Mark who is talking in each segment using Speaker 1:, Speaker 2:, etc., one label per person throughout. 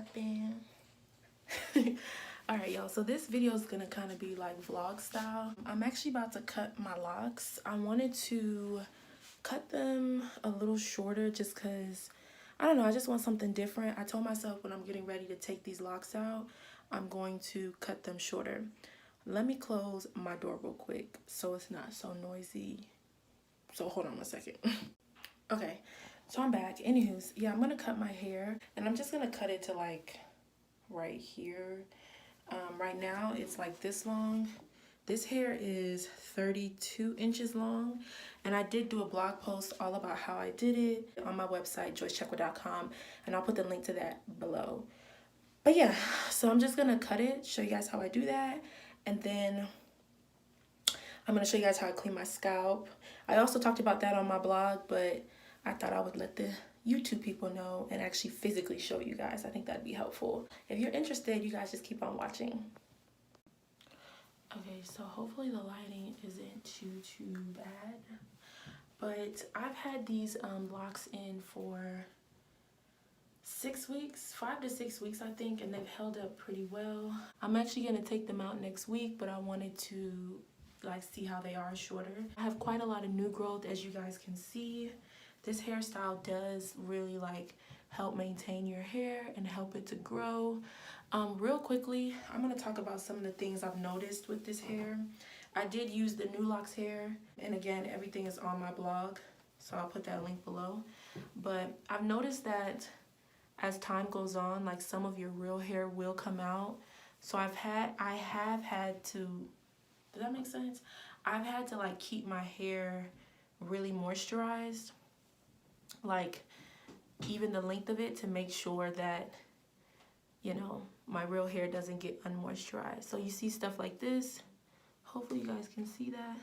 Speaker 1: happened. Alright, y'all, so this video is gonna kind of be like vlog style. I'm actually about to cut my locks. I wanted to cut them a little shorter just because, I don't know, I just want something different. I told myself when I'm getting ready to take these locks out, I'm going to cut them shorter. Let me close my door real quick so it's not so noisy. So hold on one second. Okay, so I'm back. Anywho's, yeah, I'm gonna cut my hair and I'm just gonna cut it to like right here. Right now it's like this long. This hair is 32 inches long, and I did do a blog post all about how I did it on my website, joycecheckwood.com, and I'll put the link to that below. But yeah, so I'm just gonna cut it, show you guys how I do that, and then I'm gonna show you guys how I clean my scalp. I also talked about that on my blog, but I thought I would let the YouTube people know and actually physically show you guys. I think that'd be helpful. If you're interested, you guys just keep on watching. Okay, so hopefully the lighting isn't too bad. But I've had these locks in for 6 weeks, 5 to 6 weeks, I think, and they've held up pretty well. I'm actually gonna take them out next week, but I wanted to like see how they are shorter. I have quite a lot of new growth, as you guys can see. This hairstyle does really like help maintain your hair and help it to grow. Real quickly, I'm gonna talk about some of the things I've noticed with this hair. I did use the New Locks hair, and again, everything is on my blog, so I'll put that link below. But I've noticed that as time goes on, like some of your real hair will come out. So I have had to, does that make sense? I've had to like keep my hair really moisturized, like even the length of it, to make sure that, you know, my real hair doesn't get unmoisturized. So you see stuff like this. Hopefully you guys can see that.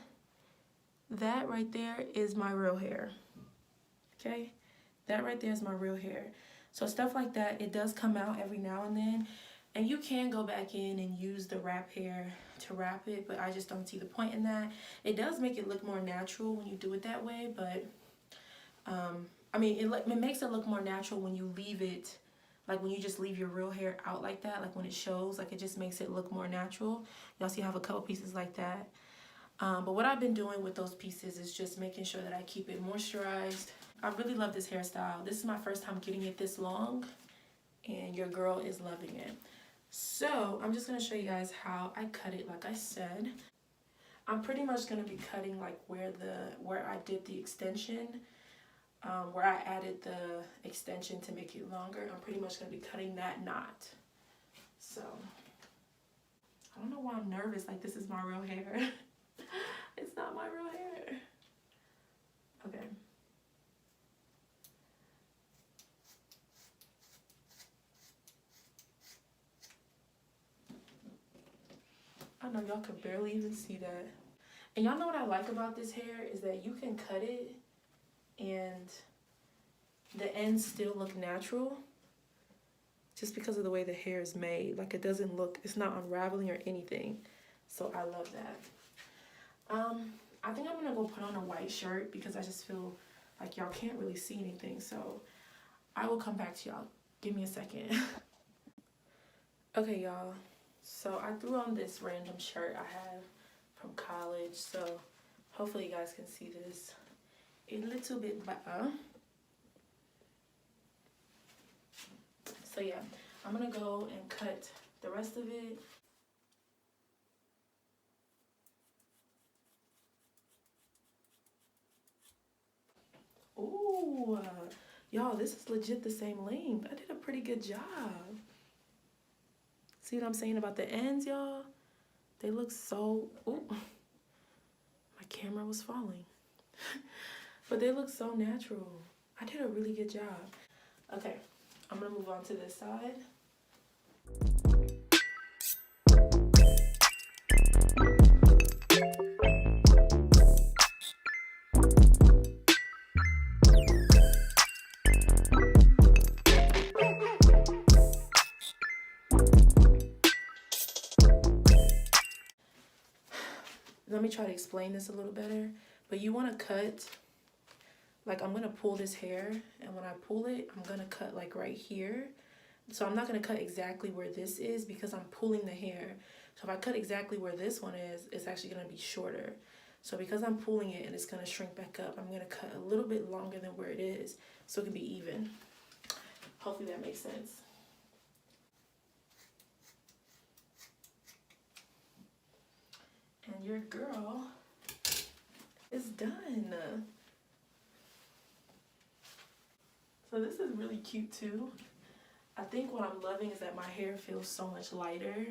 Speaker 1: That right there is my real hair. Okay? That right there is my real hair. So stuff like that, it does come out every now and then. And you can go back in and use the wrap hair to wrap it, but I just don't see the point in that. It does make it look more natural when you do it that way, but I mean, it makes it look more natural when you leave it, like when you just leave your real hair out like that, like when it shows, like it just makes it look more natural. Y'all see I have a couple pieces like that. But what I've been doing with those pieces is just making sure that I keep it moisturized. I really love this hairstyle. This is my first time getting it this long, and your girl is loving it. So I'm just gonna show you guys how I cut it. Like I said, I'm pretty much gonna be cutting like where I did the extension, where I added the extension to make it longer. I'm pretty much gonna be cutting that knot. So I don't know why I'm nervous. Like this is my real hair. It's not my real hair. Okay. I know y'all could barely even see that. And y'all know what I like about this hair is that you can cut it and the ends still look natural just because of the way the hair is made. Like it doesn't look, it's not unraveling or anything. So I love that. I think I'm gonna go put on a white shirt because I just feel like y'all can't really see anything. So I will come back to y'all. Give me a second. Okay, y'all. So I threw on this random shirt I have from college. So hopefully you guys can see this a little bit better. So yeah, I'm gonna go and cut the rest of it. Ooh, y'all, this is legit the same length. I did a pretty good job. See what I'm saying about the ends, y'all? They look so, ooh, my camera was falling. But they look so natural. I did a really good job. Okay, I'm gonna move on to this side. Let me try to explain this a little better. But you want to cut, like I'm going to pull this hair, and when I pull it, I'm going to cut like right here. So I'm not going to cut exactly where this is because I'm pulling the hair. So if I cut exactly where this one is, it's actually going to be shorter. So because I'm pulling it and it's going to shrink back up, I'm going to cut a little bit longer than where it is so it can be even. Hopefully that makes sense. And your girl is done. So this is really cute too. I think what I'm loving is that my hair feels so much lighter.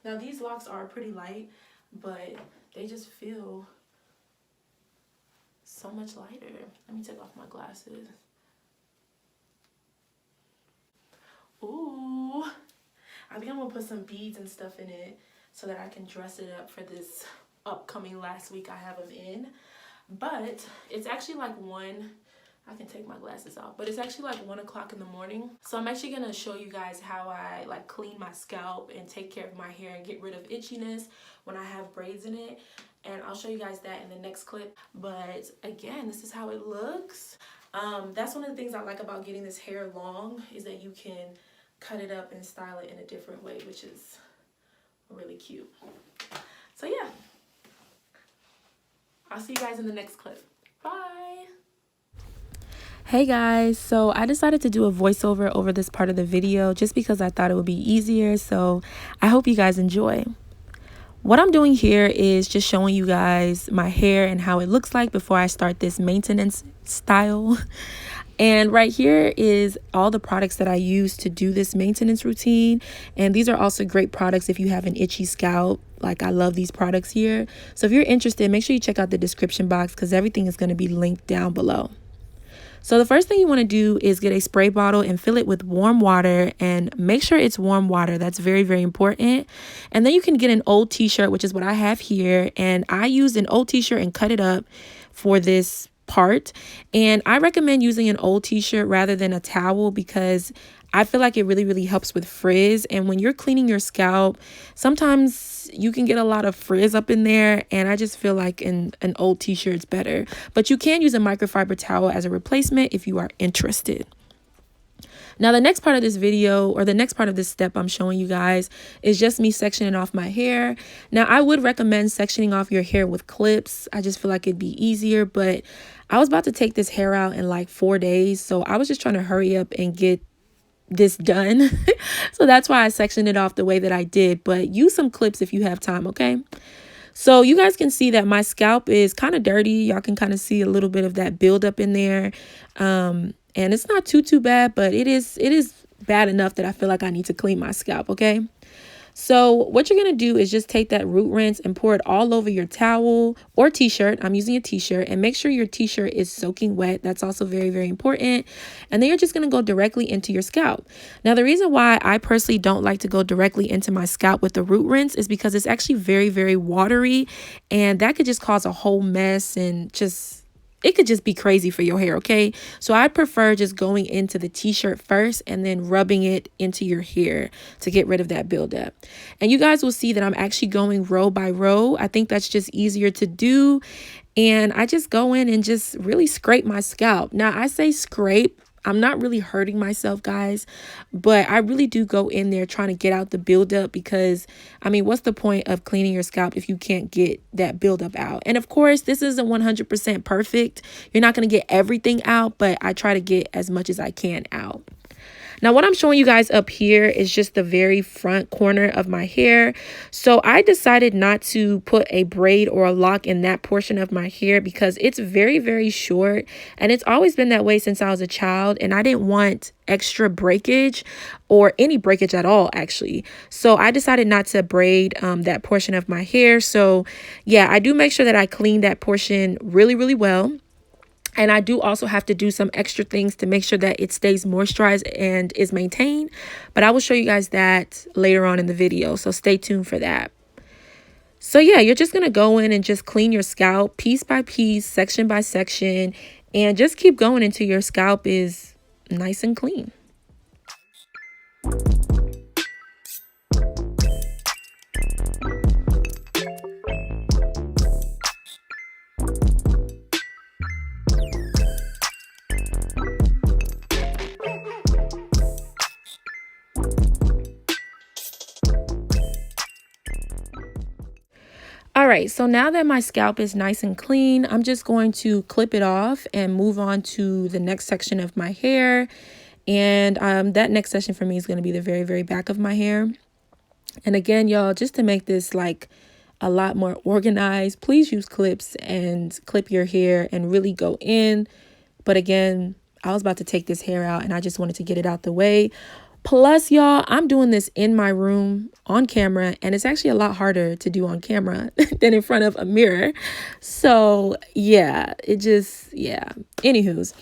Speaker 1: Now these locks are pretty light, but they just feel so much lighter. Let me take off my glasses. Ooh, I think I'm gonna put some beads and stuff in it so that I can dress it up for this upcoming last week I have them in. But it's actually like I can take my glasses off, but it's actually like 1 o'clock in the morning. So I'm actually gonna show you guys how I like clean my scalp and take care of my hair and get rid of itchiness when I have braids in it. And I'll show you guys that in the next clip. But again, this is how it looks. That's one of the things I like about getting this hair long is that you can cut it up and style it in a different way, which is really cute. So yeah, I'll see you guys in the next clip. Bye. Hey guys, so I decided to do a voiceover over this part of the video just because I thought it would be easier, so I hope you guys enjoy. What I'm doing here is just showing you guys my hair and how it looks like before I start this maintenance style. And right here is all the products that I use to do this maintenance routine. And these are also great products if you have an itchy scalp. Like, I love these products here. So if you're interested, make sure you check out the description box because everything is going to be linked down below. So the first thing you want to do is get a spray bottle and fill it with warm water, and make sure it's warm water. That's very, very important. And then you can get an old t-shirt, which is what I have here. And I used an old t-shirt and cut it up for this part. And I recommend using an old t-shirt rather than a towel because I feel like it really, really helps with frizz. And when you're cleaning your scalp, sometimes you can get a lot of frizz up in there. And I just feel like an old t-shirt is better. But you can use a microfiber towel as a replacement if you are interested. Now, the next part of this video, or the next part of this step I'm showing you guys, is just me sectioning off my hair. Now, I would recommend sectioning off your hair with clips. I just feel like it'd be easier, but I was about to take this hair out in like 4 days. So I was just trying to hurry up and get this done. So that's why I sectioned it off the way that I did, but use some clips if you have time, okay? So you guys can see that my scalp is kind of dirty. Y'all can kind of see a little bit of that buildup in there. And it's not too bad, but it is bad enough that I feel like I need to clean my scalp, okay? So what you're going to do is just take that root rinse and pour it all over your towel or t-shirt. I'm using a t-shirt, and make sure your t-shirt is soaking wet. That's also very, very important. And then you're just going to go directly into your scalp. Now, the reason why I personally don't like to go directly into my scalp with the root rinse is because it's actually very, very watery, and that could just cause a whole mess and it could just be crazy for your hair, okay? So I prefer just going into the t-shirt first and then rubbing it into your hair to get rid of that buildup. And you guys will see that I'm actually going row by row. I think that's just easier to do. And I just go in and just really scrape my scalp. Now, I say scrape. I'm not really hurting myself, guys, but I really do go in there trying to get out the buildup because, I mean, what's the point of cleaning your scalp if you can't get that buildup out? And of course, this isn't 100% perfect. You're not going to get everything out, but I try to get as much as I can out. Now, what I'm showing you guys up here is just the very front corner of my hair. So I decided not to put a braid or a lock in that portion of my hair because it's very, very short. And it's always been that way since I was a child. And I didn't want extra breakage or any breakage at all, actually. So I decided not to braid that portion of my hair. So yeah, I do make sure that I clean that portion really, really well. And I do also have to do some extra things to make sure that it stays moisturized and is maintained. But I will show you guys that later on in the video. So stay tuned for that. So yeah, you're just going to go in and just clean your scalp piece by piece, section by section, and just keep going until your scalp is nice and clean. All right, so now that my scalp is nice and clean, I'm just going to clip it off and move on to the next section of my hair. And that next section for me is going to be the very, very back of my hair. And again, y'all, just to make this like a lot more organized, please use clips and clip your hair and really go in. But again, I was about to take this hair out and I just wanted to get it out the way. Plus, y'all, I'm doing this in my room on camera, and it's actually a lot harder to do on camera than in front of a mirror. So yeah, anywho's.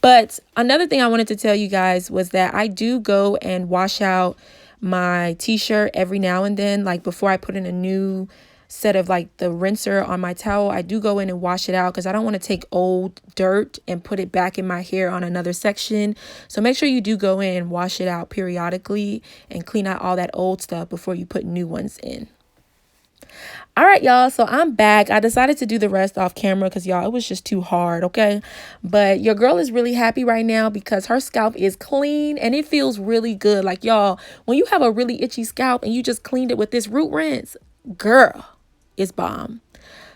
Speaker 1: But another thing I wanted to tell you guys was that I do go and wash out my t-shirt every now and then, like before I put in a new set of like the rinser on my towel. I do go in and wash it out because I don't want to take old dirt and put it back in my hair on another section. So make sure you do go in and wash it out periodically and clean out all that old stuff before you put new ones in. All right, y'all, so I'm back. I decided to do the rest off camera because, y'all, it was just too hard, okay? But your girl is really happy right now because her scalp is clean and it feels really good. Like, y'all, when you have a really itchy scalp and you just cleaned it with this root rinse, girl, it's bomb.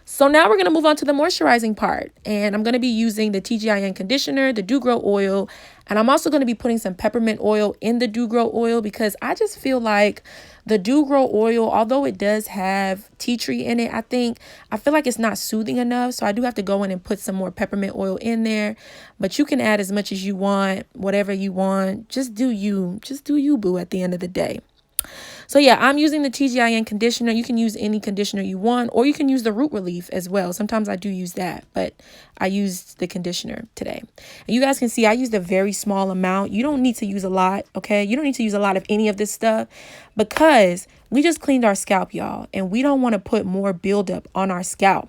Speaker 1: So now we're going to move on to the moisturizing part. And I'm going to be using the TGIN conditioner, the Dew Grow oil, and I'm also going to be putting some peppermint oil in the Dew Grow oil because I just feel like the Dew Grow oil, although it does have tea tree in it, I feel like it's not soothing enough. So I do have to go in and put some more peppermint oil in there. But you can add as much as you want, whatever you want. Just do you, boo, at the end of the day. So yeah, I'm using the TGIN conditioner. You can use any conditioner you want, or you can use the root relief as well. Sometimes I do use that, but I used the conditioner today. And you guys can see I used a very small amount. You don't need to use a lot, okay? You don't need to use a lot of any of this stuff because we just cleaned our scalp, y'all, and we don't want to put more buildup on our scalp,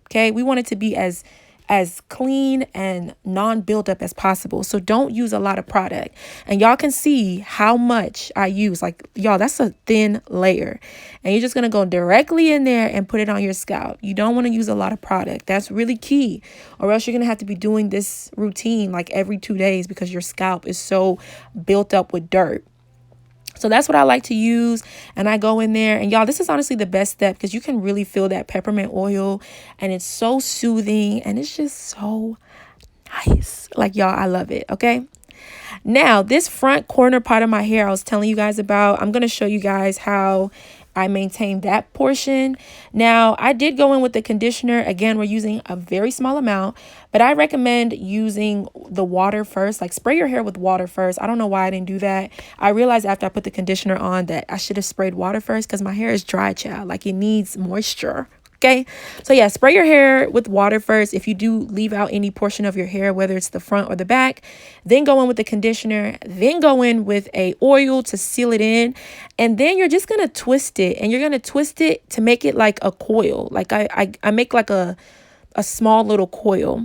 Speaker 1: okay? We want it to be as clean and non-buildup as possible. So don't use a lot of product. And y'all can see how much I use. Like, y'all, that's a thin layer. And you're just going to go directly in there and put it on your scalp. You don't want to use a lot of product. That's really key. Or else you're going to have to be doing this routine like every 2 days because your scalp is so built up with dirt. So that's what I like to use. And I go in there and y'all, this is honestly the best step because you can really feel that peppermint oil and it's so soothing and it's just so nice. Like, y'all, I love it. Okay. Now, this front corner part of my hair I was telling you guys about, I'm going to show you guys how I maintain that portion. Now, I did go in with the conditioner. Again, we're using a very small amount, but I recommend using the water first. Like, spray your hair with water first. I don't know why I didn't do that. I realized after I put the conditioner on that I should have sprayed water first because my hair is dry, child. Like, it needs moisture. Okay, so yeah, spray your hair with water first. If you do leave out any portion of your hair, whether it's the front or the back, then go in with the conditioner, then go in with a oil to seal it in. And then you're just going to twist it, and you're going to twist it to make it like a coil. Like I make like a small little coil.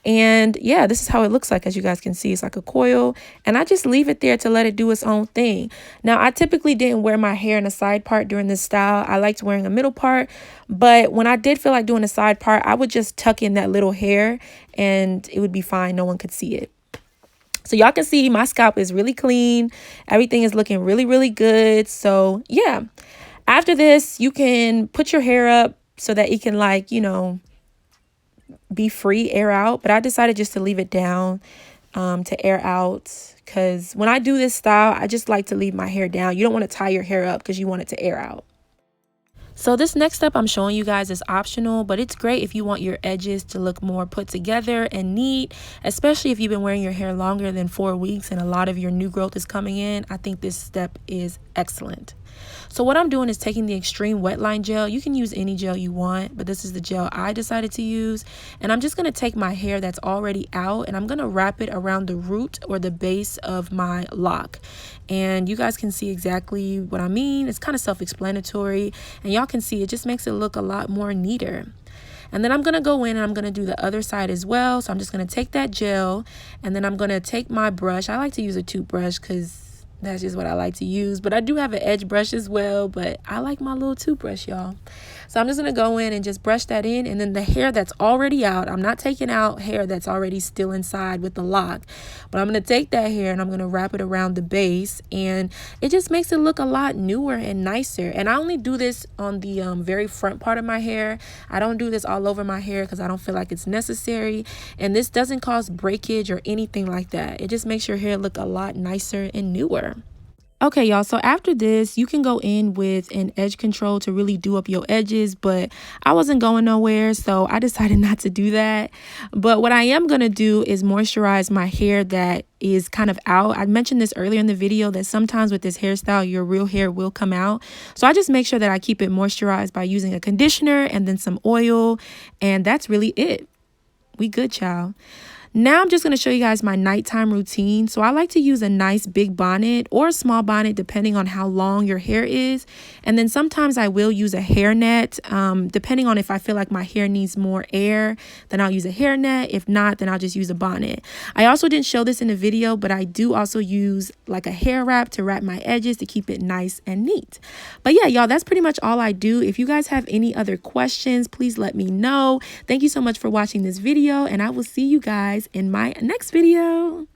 Speaker 1: And yeah, this is how it looks like. As you guys can see, it's like a coil, and I just leave it there to let it do its own thing. Now, I typically didn't wear my hair in a side part during this style. I liked wearing a middle part, but when I did feel like doing a side part, I would just tuck in that little hair and it would be fine. No one could see it. So y'all can see my scalp is really clean. Everything is looking really, really good. So yeah, after this, you can put your hair up so that it can, like, you know, be free, air out. But I decided just to leave it down to air out because when I do this style, I just like to leave my hair down. You don't want to tie your hair up because you want it to air out. So this next step I'm showing you guys is optional, but it's great if you want your edges to look more put together and neat, especially if you've been wearing your hair longer than 4 weeks and a lot of your new growth is coming in. I think this step is excellent. So what I'm doing is taking the Extreme Wetline Gel. You can use any gel you want, but this is the gel I decided to use. And I'm just going to take my hair that's already out and I'm going to wrap it around the root or the base of my lock. And you guys can see exactly what I mean. It's kind of self-explanatory, and y'all can see it just makes it look a lot more neater. And then I'm going to go in and I'm going to do the other side as well. So I'm just going to take that gel and then I'm going to take my brush. I like to use a toothbrush because That's just what I like to use. But I do have an edge brush as well, but I like my little toothbrush, y'all. So I'm just going to go in and just brush that in. And then the hair that's already out, I'm not taking out hair that's already still inside with the lock. But I'm going to take that hair and I'm going to wrap it around the base. And it just makes it look a lot newer and nicer. And I only do this on the very front part of my hair. I don't do this all over my hair because I don't feel like it's necessary. And this doesn't cause breakage or anything like that. It just makes your hair look a lot nicer and newer. Okay, y'all, so after this, you can go in with an edge control to really do up your edges, but I wasn't going nowhere, so I decided not to do that. But what I am going to do is moisturize my hair that is kind of out. I mentioned this earlier in the video that sometimes with this hairstyle, your real hair will come out. So I just make sure that I keep it moisturized by using a conditioner and then some oil, and that's really it. We good, child. Now I'm just going to show you guys my nighttime routine. So I like to use a nice big bonnet or a small bonnet depending on how long your hair is. And then sometimes I will use a hairnet. Depending on if I feel like my hair needs more air, then I'll use a hairnet. If not, then I'll just use a bonnet. I also didn't show this in the video, but I do also use like a hair wrap to wrap my edges to keep it nice and neat. But yeah, y'all, that's pretty much all I do. If you guys have any other questions, please let me know. Thank you so much for watching this video, and I will see you guys in my next video.